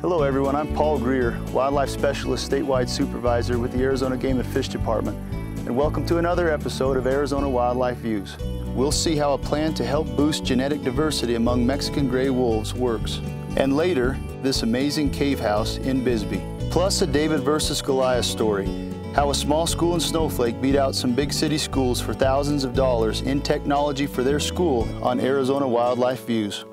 Hello everyone, I'm Paul Greer, Wildlife Specialist Statewide Supervisor with the Arizona Game and Fish Department, and welcome to another episode of Arizona Wildlife Views. We'll see how a plan to help boost genetic diversity among Mexican gray wolves works, and later, this amazing cave house in Bisbee. Plus a David versus Goliath story, how a small school in Snowflake beat out some big city schools for thousands of dollars in technology for their school on Arizona Wildlife Views.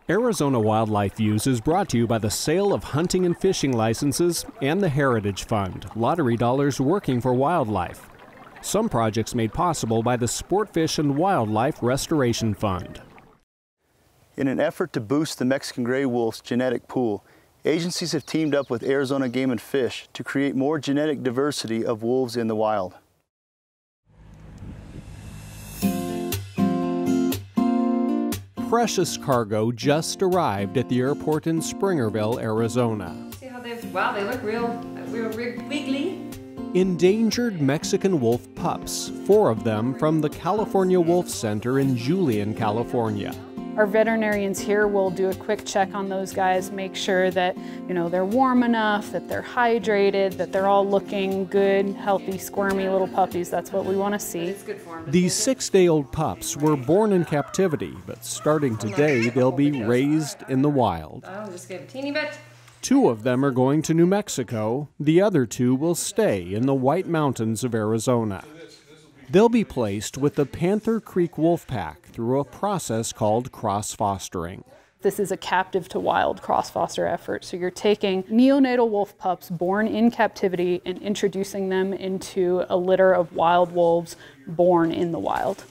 Arizona Wildlife Views is brought to you by the sale of hunting and fishing licenses and the Heritage Fund, lottery dollars working for wildlife. Some projects made possible by the Sportfish and Wildlife Restoration Fund. In an effort to boost the Mexican gray wolf's genetic pool, agencies have teamed up with Arizona Game and Fish to create more genetic diversity of wolves in the wild. Precious cargo just arrived at the airport in Springerville, Arizona. See how they look real wiggly. Endangered Mexican wolf pups, 4 of them from the California Wolf Center in Julian, California. Our veterinarians here will do a quick check on those guys, make sure that, they're warm enough, that they're hydrated, that they're all looking good, healthy, squirmy little puppies. That's what we want to see. These 6-day-old pups were born in captivity, but starting today, they'll be raised in the wild. I'll just give a teeny bit. 2 of them are going to New Mexico. The other 2 will stay in the White Mountains of Arizona. They'll be placed with the Panther Creek Wolf Pack through a process called cross-fostering. This is a captive to wild cross-foster effort. So you're taking neonatal wolf pups born in captivity and introducing them into a litter of wild wolves born in the wild.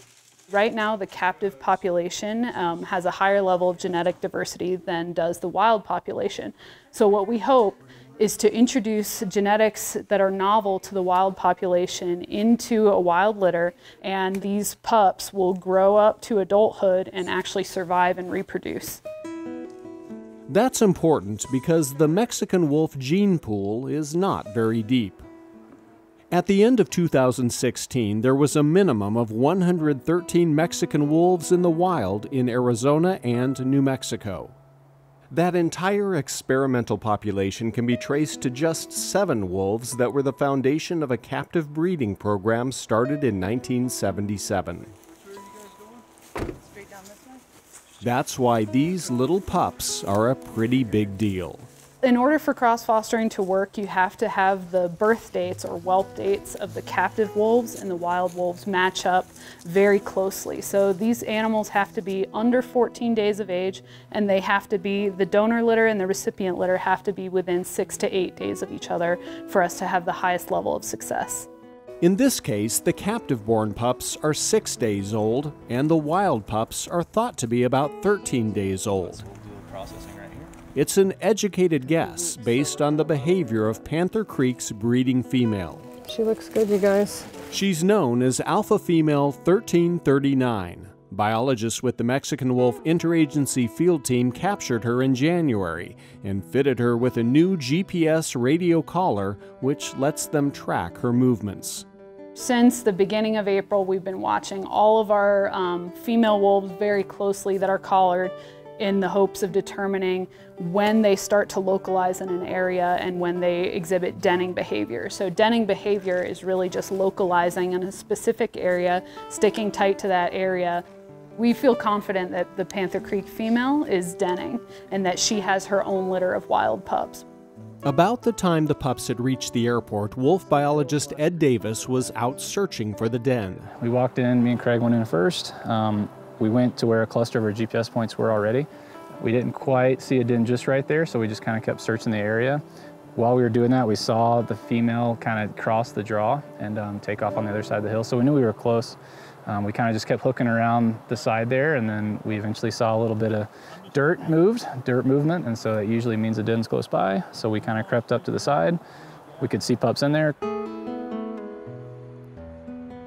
Right now, the captive population has a higher level of genetic diversity than does the wild population. So what we hope is to introduce genetics that are novel to the wild population into a wild litter, and these pups will grow up to adulthood and actually survive and reproduce. That's important because the Mexican wolf gene pool is not very deep. At the end of 2016, there was a minimum of 113 Mexican wolves in the wild in Arizona and New Mexico. That entire experimental population can be traced to just 7 wolves that were the foundation of a captive breeding program started in 1977. That's why these little pups are a pretty big deal. In order for cross-fostering to work, you have to have the birth dates or whelp dates of the captive wolves and the wild wolves match up very closely. So these animals have to be under 14 days of age, and they have to be, the donor litter and the recipient litter have to be within 6 to 8 days of each other for us to have the highest level of success. In this case, the captive-born pups are 6 days old, and the wild pups are thought to be about 13 days old. It's an educated guess based on the behavior of Panther Creek's breeding female. She looks good, you guys. She's known as alpha female 1339. Biologists with the Mexican Wolf Interagency Field Team captured her in January and fitted her with a new GPS radio collar which lets them track her movements. Since the beginning of April, we've been watching all of our female wolves very closely that are collared, in the hopes of determining when they start to localize in an area and when they exhibit denning behavior. So denning behavior is really just localizing in a specific area, sticking tight to that area. We feel confident that the Panther Creek female is denning and that she has her own litter of wild pups. About the time the pups had reached the airport, wolf biologist Ed Davis was out searching for the den. We walked in, me and Craig went in first. We went to where a cluster of our GPS points were already. We didn't quite see a den just right there, so we just kind of kept searching the area. While we were doing that, we saw the female kind of cross the draw and take off on the other side of the hill, so we knew we were close. We kind of just kept hooking around the side there, and then we eventually saw a little bit of dirt movement, and so that usually means the den's close by. So we kind of crept up to the side. We could see pups in there.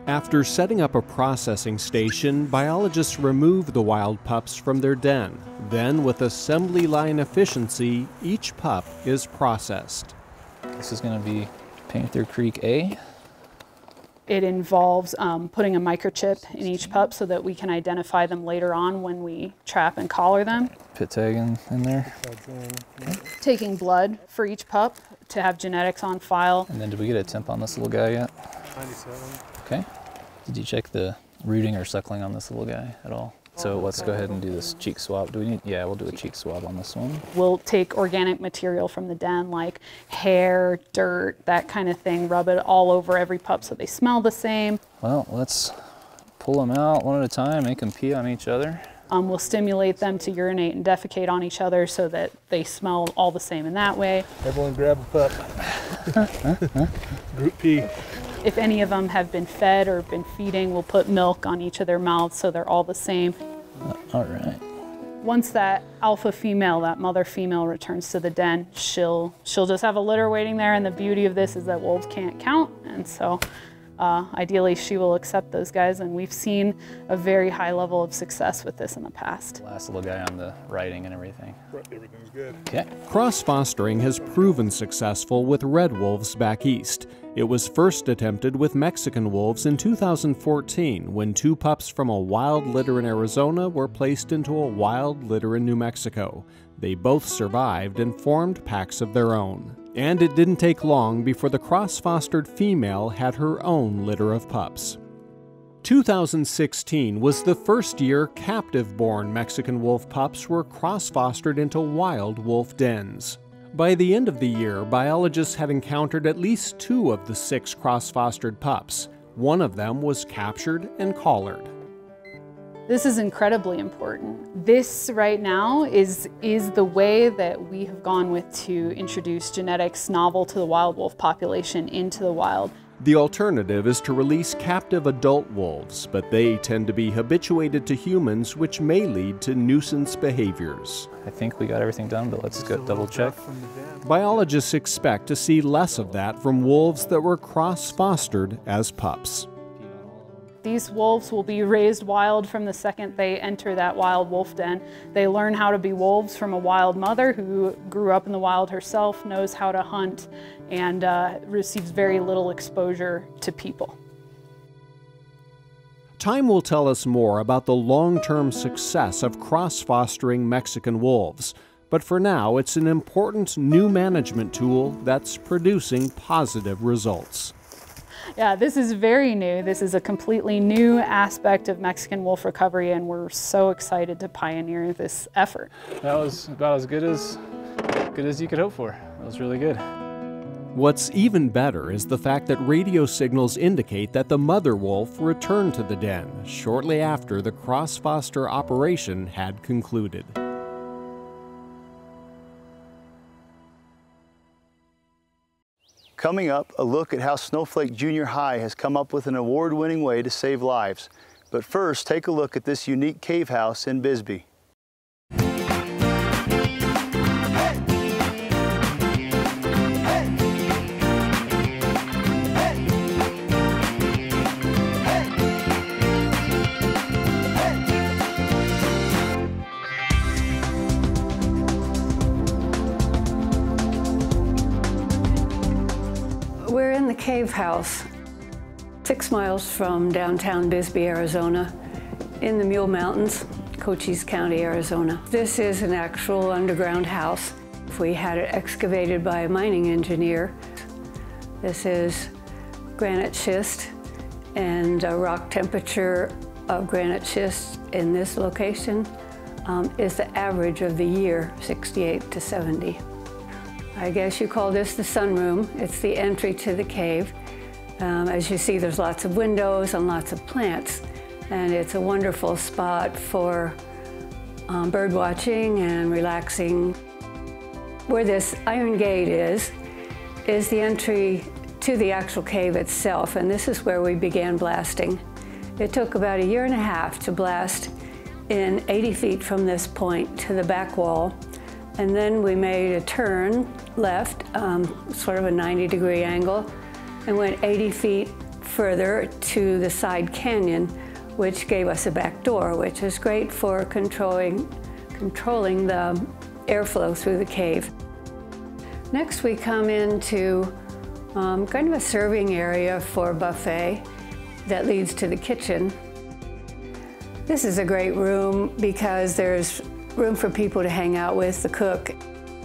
After setting up a processing station, biologists remove the wild pups from their den. Then, with assembly line efficiency, each pup is processed. This is going to be Panther Creek A. It involves putting a microchip in each pup so that we can identify them later on when we trap and collar them. Pit tag in there. Taking blood for each pup to have genetics on file. And then did we get a temp on this little guy yet? 97. Okay. Did you check the rooting or suckling on this little guy at all? So let's go ahead and do this cheek swab. Do we need? Yeah, we'll do a cheek swab on this one. We'll take organic material from the den, like hair, dirt, that kind of thing, rub it all over every pup so they smell the same. Well, let's pull them out one at a time, make them pee on each other. We'll stimulate them to urinate and defecate on each other so that they smell all the same in that way. Everyone grab a pup. Group P. If any of them have been fed or been feeding, we'll put milk on each of their mouths so they're all the same. All right. Once that alpha female, that mother female, returns to the den, she'll just have a litter waiting there, and the beauty of this is that wolves can't count, and so ideally she will accept those guys, and we've seen a very high level of success with this in the past. Last little guy on the writing and everything. Everything's good. Okay. Cross-fostering has proven successful with red wolves back east. It was first attempted with Mexican wolves in 2014 when 2 pups from a wild litter in Arizona were placed into a wild litter in New Mexico. They both survived and formed packs of their own. And it didn't take long before the cross-fostered female had her own litter of pups. 2016 was the first year captive-born Mexican wolf pups were cross-fostered into wild wolf dens. By the end of the year, biologists had encountered at least 2 of the 6 cross-fostered pups. One of them was captured and collared. This is incredibly important. This right now is the way that we have gone with to introduce genetics novel to the wild wolf population into the wild. The alternative is to release captive adult wolves, but they tend to be habituated to humans, which may lead to nuisance behaviors. I think we got everything done, but let's go double check. Biologists expect to see less of that from wolves that were cross-fostered as pups. These wolves will be raised wild from the second they enter that wild wolf den. They learn how to be wolves from a wild mother who grew up in the wild herself, knows how to hunt, and receives very little exposure to people. Time will tell us more about the long-term success of cross-fostering Mexican wolves, but for now it's an important new management tool that's producing positive results. Yeah, this is very new. This is a completely new aspect of Mexican wolf recovery, and we're so excited to pioneer this effort. That was about as good as you could hope for. That was really good. What's even better is the fact that radio signals indicate that the mother wolf returned to the den shortly after the cross-foster operation had concluded. Coming up, a look at how Snowflake Junior High has come up with an award-winning way to save lives. But first, take a look at this unique cave house in Bisbee. We're in the cave house, 6 miles from downtown Bisbee, Arizona, in the Mule Mountains, Cochise County, Arizona. This is an actual underground house. We had it excavated by a mining engineer. This is granite schist, and rock temperature of granite schist in this location is the average of the year, 68 to 70. I guess you call this the sunroom. It's the entry to the cave. As you see, there's lots of windows and lots of plants, and it's a wonderful spot for bird watching and relaxing. Where this iron gate is the entry to the actual cave itself, and this is where we began blasting. It took about 1.5 years to blast in 80 feet from this point to the back wall. And then we made a turn left, sort of a 90-degree angle, and went 80 feet further to the side canyon, which gave us a back door, which is great for controlling the airflow through the cave. Next, we come into kind of a serving area for buffet that leads to the kitchen. This is a great room because there's room for people to hang out with, the cook.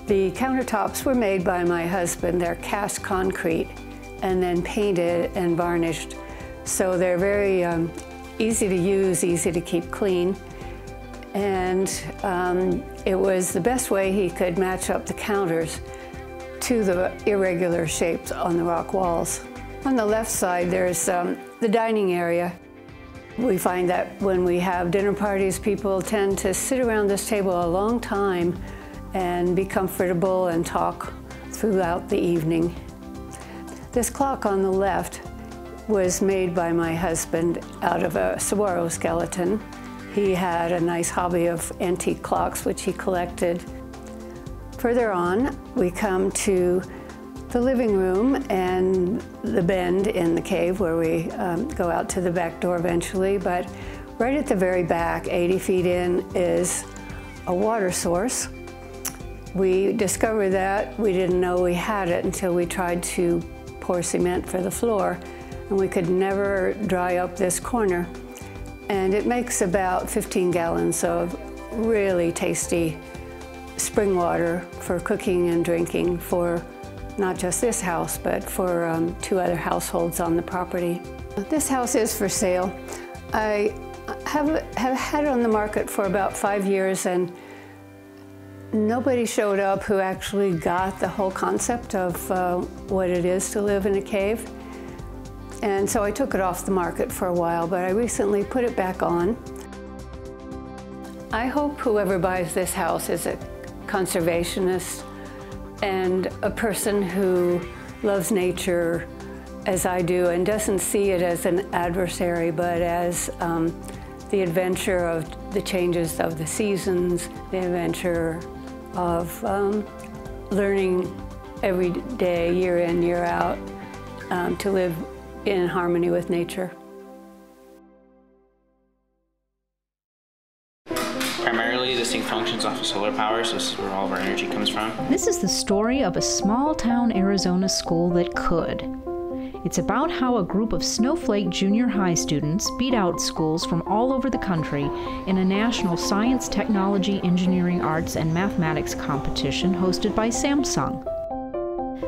The countertops were made by my husband. They're cast concrete and then painted and varnished. So they're very easy to use, easy to keep clean. And it was the best way he could match up the counters to the irregular shapes on the rock walls. On the left side, there's the dining area. We find that when we have dinner parties, people tend to sit around this table a long time and be comfortable and talk throughout the evening. This clock on the left was made by my husband out of a saguaro skeleton. He had a nice hobby of antique clocks, which he collected. Further on, we come to the living room and the bend in the cave where we go out to the back door eventually. But right at the very back, 80 feet in, is a water source. We discovered that. We didn't know we had it until we tried to pour cement for the floor, and we could never dry up this corner. And it makes about 15 gallons of really tasty spring water for cooking and drinking for not just this house, but for 2 other households on the property. This house is for sale. I have had it on the market for about 5 years, and nobody showed up who actually got the whole concept of what it is to live in a cave. And so I took it off the market for a while, but I recently put it back on. I hope whoever buys this house is a conservationist and a person who loves nature as I do and doesn't see it as an adversary, but as the adventure of the changes of the seasons, the adventure of learning every day, year in, year out, to live in harmony with nature. Primarily, this thing functions off of solar power, so this is where all of our energy comes from. This is the story of a small-town Arizona school that could. It's about how a group of Snowflake Junior High students beat out schools from all over the country in a national science, technology, engineering, arts, and mathematics competition hosted by Samsung.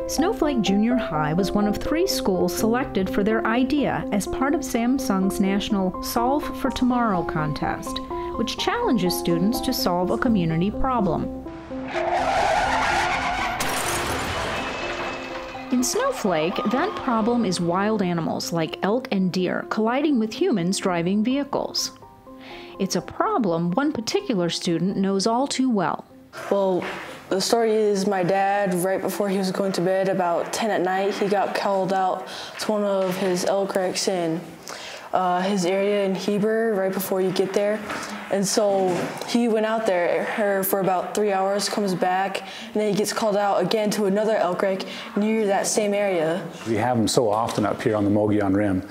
Snowflake Junior High was one of 3 schools selected for their idea as part of Samsung's national Solve for Tomorrow contest, which challenges students to solve a community problem. In Snowflake, that problem is wild animals like elk and deer colliding with humans driving vehicles. It's a problem one particular student knows all too well. Well, the story is my dad, right before he was going to bed, about 10 at night, he got called out to one of his elk wrecks in his area in Heber right before you get there. And so he went out there for about 3 hours, comes back, and then he gets called out again to another elk wreck near that same area. We have them so often up here on the Mogollon Rim,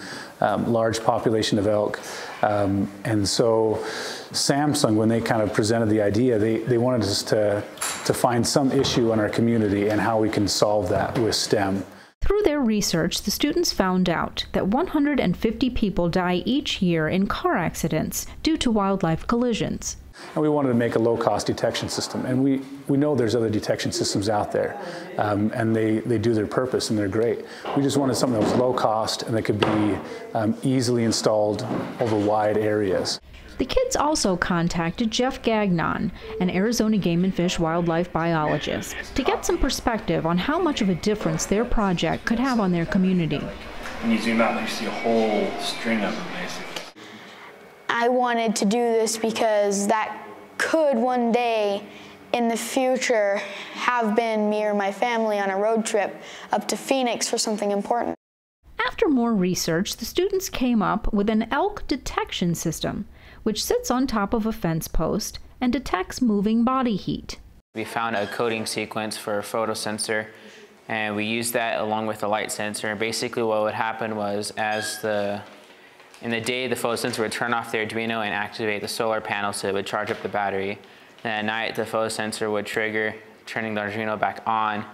large population of elk. And so Samsung, when they kind of presented the idea, they wanted us to find some issue in our community and how we can solve that with STEM. Through their research, the students found out that 150 people die each year in car accidents due to wildlife collisions. And we wanted to make a low-cost detection system. And we know there's other detection systems out there, and they do their purpose, and they're great. We just wanted something that was low-cost and that could be easily installed over wide areas. The kids also contacted Jeff Gagnon, an Arizona Game and Fish wildlife biologist, to get some perspective on how much of a difference their project could have on their community. When you zoom out, you see a whole string of them, basically. I wanted to do this because that could one day in the future have been me or my family on a road trip up to Phoenix for something important. After more research, the students came up with an elk detection system, which sits on top of a fence post and detects moving body heat. We found a coding sequence for a photosensor, and we used that along with the light sensor. And basically what would happen was in the day, the photosensor would turn off the Arduino and activate the solar panel so it would charge up the battery. And at night, the photosensor would trigger, turning the Arduino back on,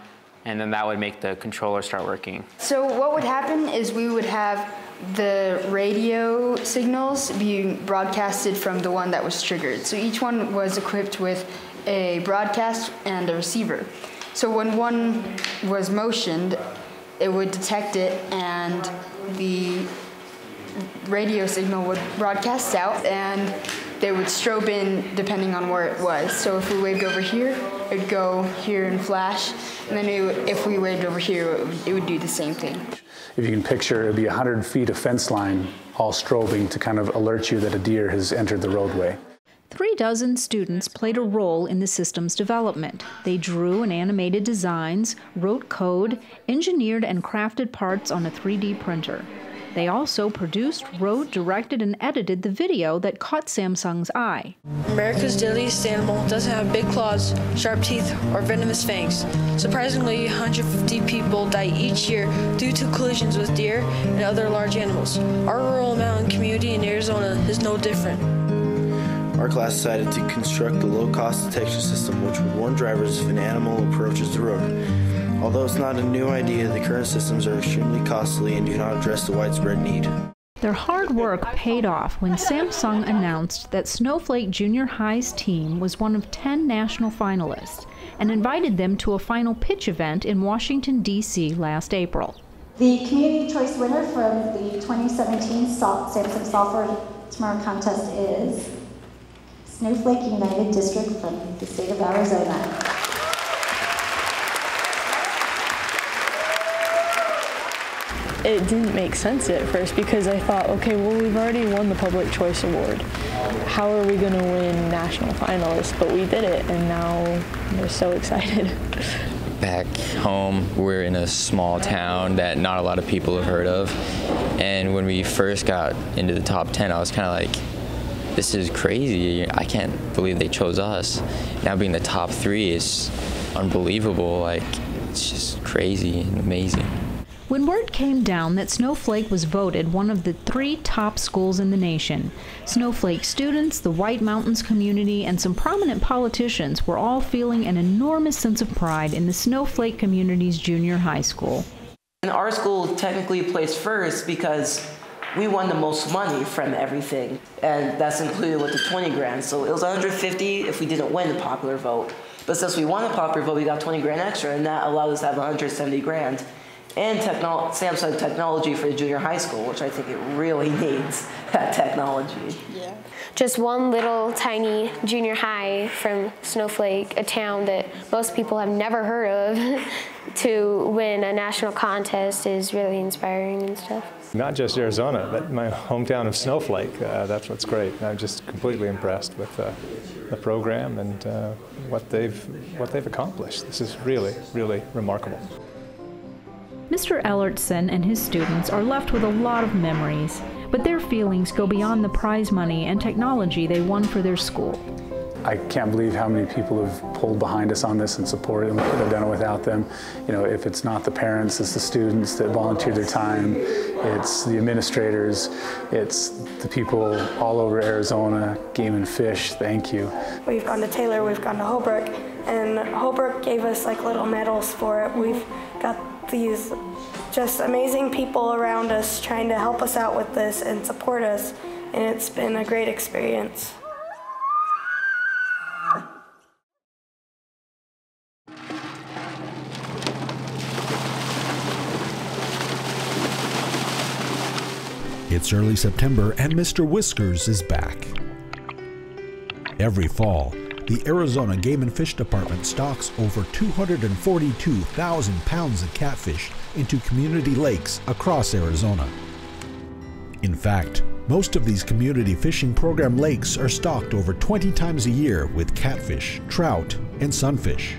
and then that would make the controller start working. So what would happen is we would have the radio signals being broadcasted from the one that was triggered. So each one was equipped with a broadcast and a receiver. So when one was motioned, it would detect it and the radio signal would broadcast out and they would strobe in depending on where it was. So if we waved over here, it would go here and flash, and then if we waved over here, it would do the same thing. If you can picture, it would be 100 feet of fence line all strobing to kind of alert you that a deer has entered the roadway. 36 students played a role in the system's development. They drew and animated designs, wrote code, engineered and crafted parts on a 3D printer. They also produced, wrote, directed, and edited the video that caught Samsung's eye. America's deadliest animal doesn't have big claws, sharp teeth, or venomous fangs. Surprisingly, 150 people die each year due to collisions with deer and other large animals. Our rural mountain community in Arizona is no different. Our class decided to construct a low-cost detection system which would warn drivers if an animal approaches the road. Although it's not a new idea, the current systems are extremely costly and do not address the widespread need. Their hard work paid off when Samsung announced that Snowflake Junior High's team was one of 10 national finalists and invited them to a final pitch event in Washington, D.C. last April. The Community Choice winner from the 2017 Samsung Software Tomorrow contest is Snowflake United District from the state of Arizona. It didn't make sense at first because I thought, okay, well, we've already won the Public Choice Award. How are we going to win national finalists? But we did it, and now we're so excited. Back home, we're in a small town that not a lot of people have heard of. And when we first got into the top 10, I was kind of like, this is crazy. I can't believe they chose us. Now being the top 3 is unbelievable. Like, it's just crazy and amazing. When word came down that Snowflake was voted one of the 3 top schools in the nation, Snowflake students, the White Mountains community, and some prominent politicians were all feeling an enormous sense of pride in the Snowflake community's junior high school. And our school technically placed first because we won the most money from everything, and that's included with the 20 grand. So it was 150 if we didn't win the popular vote. But since we won the popular vote, we got 20 grand extra, and that allowed us to have 170 grand. And Samsung technology for the junior high school, which I think it really needs that technology. Yeah. Just one little tiny junior high from Snowflake, a town that most people have never heard of, to win a national contest is really inspiring and stuff. Not just Arizona, but my hometown of Snowflake. That's what's great. I'm just completely impressed with the program and what they've accomplished. This is really, really remarkable. Mr. Ellertson and his students are left with a lot of memories, but their feelings go beyond the prize money and technology they won for their school. I can't believe how many people have pulled behind us on this and supported them. We couldn't have done it without them. You know, if it's not the parents, it's the students that volunteer their time. It's the administrators. It's the people all over Arizona, Game and Fish. Thank you. We've gone to Taylor, we've gone to Holbrook, and Holbrook gave us like little medals for it. We've got these just amazing people around us trying to help us out with this and support us, and it's been a great experience. It's early September and Mr. Whiskers is back. Every fall, the Arizona Game and Fish Department stocks over 242,000 pounds of catfish into community lakes across Arizona. In fact, most of these community fishing program lakes are stocked over 20 times a year with catfish, trout, and sunfish.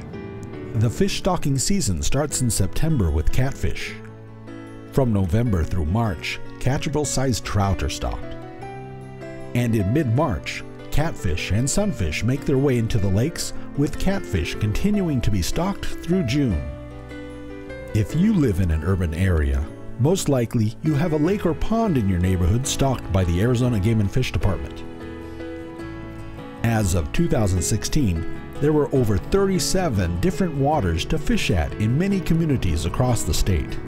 The fish stocking season starts in September with catfish. From November through March, catchable-sized trout are stocked. And in mid-March, catfish and sunfish make their way into the lakes, with catfish continuing to be stocked through June. If you live in an urban area, most likely you have a lake or pond in your neighborhood stocked by the Arizona Game and Fish Department. As of 2016, there were over 37 different waters to fish at in many communities across the state.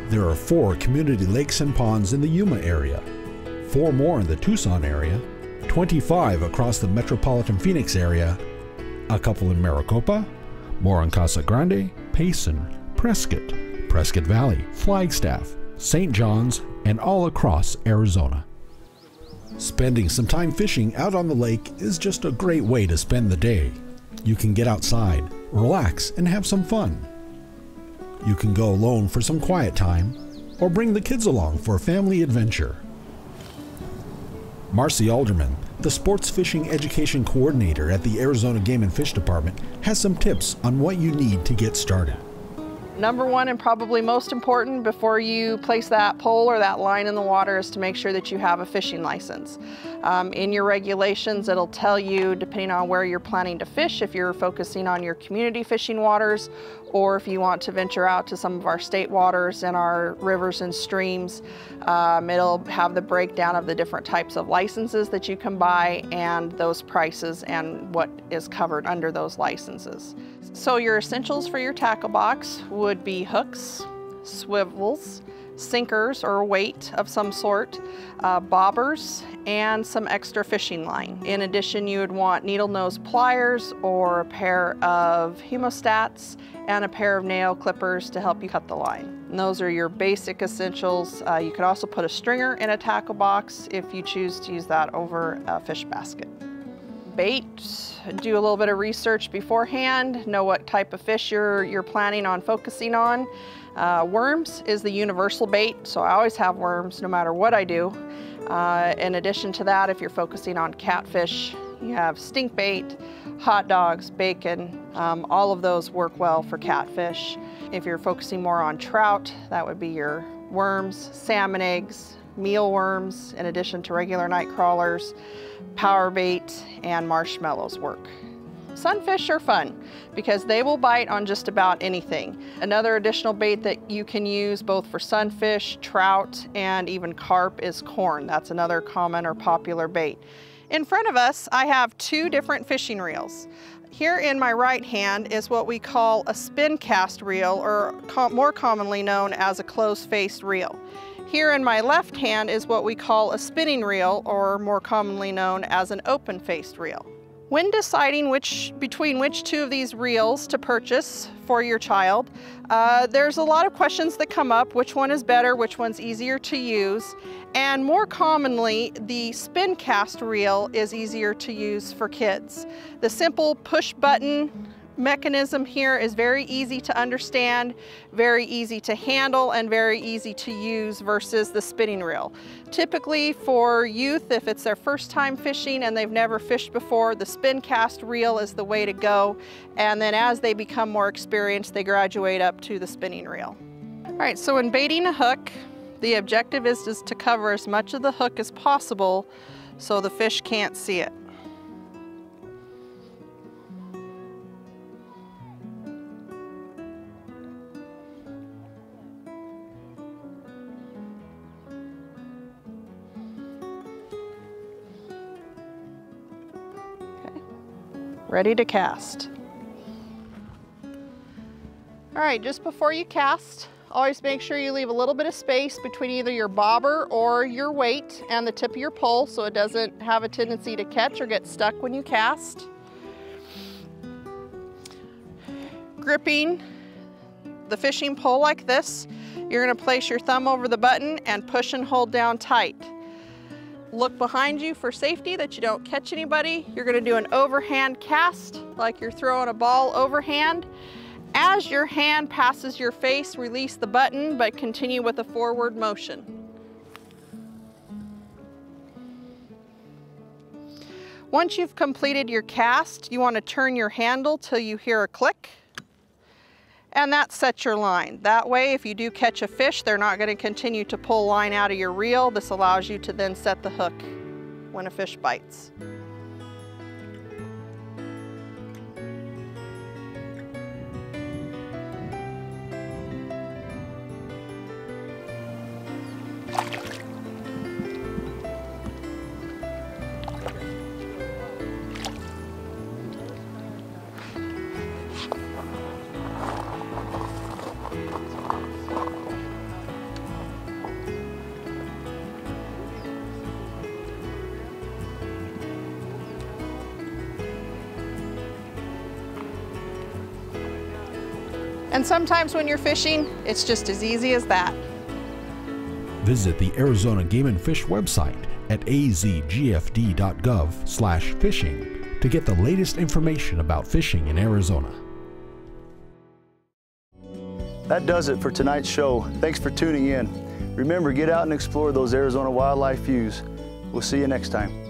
There are 4 community lakes and ponds in the Yuma area, 4 more in the Tucson area, 25 across the metropolitan Phoenix area, a couple in Maricopa, more in Casa Grande, Payson, Prescott, Prescott Valley, Flagstaff, St. John's, and all across Arizona. Spending some time fishing out on the lake is just a great way to spend the day. You can get outside, relax, and have some fun. You can go alone for some quiet time, or bring the kids along for a family adventure. Marcy Alderman, the Sports Fishing Education Coordinator at the Arizona Game and Fish Department, has some tips on what you need to get started. Number one, and probably most important before you place that pole or that line in the water, is to make sure that you have a fishing license. In your regulations, it'll tell you, depending on where you're planning to fish, if you're focusing on your community fishing waters, or if you want to venture out to some of our state waters and our rivers and streams. It'll have the breakdown of the different types of licenses that you can buy and those prices and what is covered under those licenses. So your essentials for your tackle box would be hooks, swivels, sinkers or weight of some sort, bobbers, and some extra fishing line. In addition, you would want needle nose pliers or a pair of hemostats and a pair of nail clippers to help you cut the line. And those are your basic essentials. You could also put a stringer in a tackle box if you choose to use that over a fish basket. Bait, do a little bit of research beforehand, know what type of fish you're planning on focusing on. Worms is the universal bait, so I always have worms no matter what I do. In addition to that, if you're focusing on catfish, you have stink bait, hot dogs, bacon, all of those work well for catfish. If you're focusing more on trout, that would be your worms, salmon eggs, mealworms, in addition to regular night crawlers, power bait, and marshmallows work. Sunfish are fun because they will bite on just about anything. Another additional bait that you can use both for sunfish, trout, and even carp is corn. That's another common or popular bait. In front of us, I have 2 different fishing reels. Here in my right hand is what we call a spin cast reel, or more commonly known as a closed-faced reel. Here in my left hand is what we call a spinning reel, or more commonly known as an open-faced reel. When deciding between which 2 of these reels to purchase for your child, there's a lot of questions that come up. Which one is better? Which one's easier to use? And more commonly, the spin cast reel is easier to use for kids. The simple push button mechanism here is very easy to understand, very easy to handle, and very easy to use versus the spinning reel. Typically for youth, if it's their first time fishing and they've never fished before, the spin cast reel is the way to go. And then as they become more experienced, they graduate up to the spinning reel. All right, so when baiting a hook, the objective is just to cover as much of the hook as possible so the fish can't see it. Ready to cast. All right, just before you cast, always make sure you leave a little bit of space between either your bobber or your weight and the tip of your pole so it doesn't have a tendency to catch or get stuck when you cast. Gripping the fishing pole like this, you're going to place your thumb over the button and push and hold down tight. Look behind you for safety that you don't catch anybody. You're going to do an overhand cast like you're throwing a ball overhand. As your hand passes your face, release the button, but continue with a forward motion. Once you've completed your cast, you want to turn your handle till you hear a click. And that sets your line. That way, if you do catch a fish, they're not going to continue to pull line out of your reel. This allows you to then set the hook. when a fish bites. And sometimes when you're fishing, it's just as easy as that. Visit the Arizona Game and Fish website at azgfd.gov/fishing to get the latest information about fishing in Arizona. That does it for tonight's show. Thanks for tuning in. Remember, get out and explore those Arizona wildlife views. We'll see you next time.